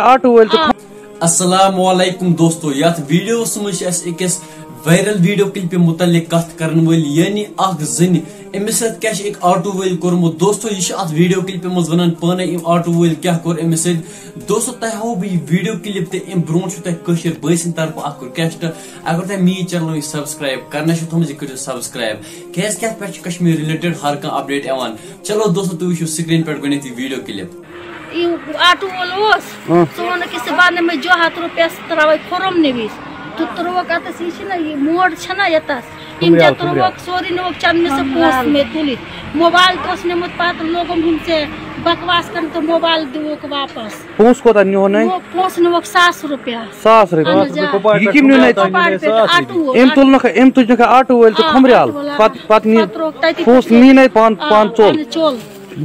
auto ول السلام علیکم دوستو یت ویڈیو مجھ أکس وائرل ویڈیو کلپ متعلق کت کرن ول یعنی اخ زن امس ست کیا ایک آٹو ول کورمت دوستو یہ ات ویڈیو کلپ مز ونان پانے آٹو ول کیا کور امس ست دوستو تہ ہاو بہ ویڈیو کلپ تہ ام برون تہ کشیر بٲے سٕنٛدِ طرفہٕ اکھ رِکویسٹ اگر تہ میٲنۍ چینل سبسکرائب کرنا تھومت یہ کرو سبسکرائب کیاز کہ ات پہ کشمیر رلیٹڈ ہر کانٛہہ اپڈیٹ یوان چلو دوستو تُہۍ وٕچھِو سکرین پہ گۄڈنیتھ یہ ویڈیو کلپ آٹو وول سون کس بان میں جو 100 روپیہ تراوے کھرم نویس تو تروک اتس یہ موڑ چھنا یتس یم جا تروک سوری نوک چند میں سے پوس میں تلت موبائل توس نمت پات لوگم ہم سے بکواس کر تو موبائل دوک واپس پونس کوتا نیو نہیں پونس نوک 100 روپیہ 100 روپیہ یہ کیم نہیں ایم تل آٹو ول تو کھمریال پت نی پونس نی نہیں پان چول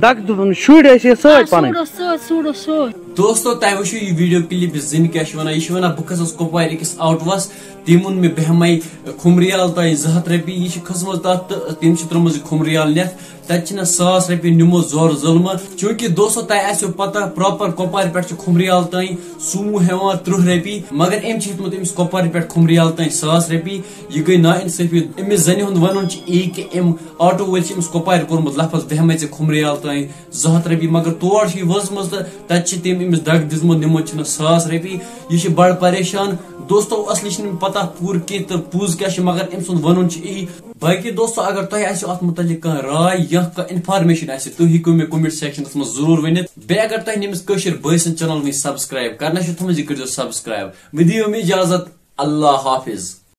دک شُرۍ ٲسۍ یہِ سۭتۍ پنٕنۍ دوستو تۄہہِ وٕچھِو یہِ ویڈیو کلپ زن کیا چھِ ونان یہِ چھِ ونان بہٕ کھسس کۄپوارِ أکِس آٹووس تٔمۍ ووٚن مےٚ بہٕ ہٮ۪مے کھُمریال تانۍ 200 رۄپیہِ یہِ چھِ کھٔژمٕژ تتھ تہٕ تٔمۍ چھِ ترٲومٕژ یہِ کھُمریال نٮ۪تھ تتہِ چھِنہٕ 100 رۄپیہِ نِمو زورٕ ظُلمہٕ چوٗنٛکہِ دوستو تۄہہِ آسیو پتہ پراپر کۄپوارِ پٮ۪ٹھ چھُ کھُمریال تانۍ سومو ہٮ۪وان 30 رۄپیہِ مگر أمۍ چھِ ہیٚتمُت أمِس کۄپوارِ پٮ۪ٹھ کھُمریال تانۍ 100 رۄپیہِ یہِ گٔے نا انصٲفی أمِس زنہِ ہُنٛد ونُن چھُ یی کہِ أمۍ آٹو وٲلۍ چھِ أمِس کۄپوارِ کوٚرمُت لفظ بہٕ ہٮ۪مے ژےٚ کھُمریال تانۍ 200 رۄپیہِ مگر تور چھِ یہِ وٲژمٕژ تہٕ تتہِ چھِ تٔمۍ أمِس دگ دِژمٕژ نِمُت چھُنہٕ 100 رۄپیہِ یہِ چھِ بڑٕ پریشان دوستو اصلی چھنہٕ مےٚ پتہ پوٗرٕ کینٛہہ تہٕ پوٚز کیاہ چھُ مگر أمۍ سُنٛد ونُن چھُ یی باقی دوستو اگر تۄہہِ آسیو اتھ متعلق کانٛہہ راے یا کانٛہہ انفارمیشن آسہِ تُہۍ ہیٚکِو مےٚ کومنٹ سیکشنس منٛز ضروٗر ؤنِتھ بیٚیہِ اگر تۄہہِ نٔمِس کٲشِر بٲے سٕنٛدۍ چینل وٕنہِ سبسکرایب کرنا چھُ تھومُت یہِ کٔرۍزیو سبسکرایب وۄنۍ دِیِو مےٚ اجازت اللہ حافظ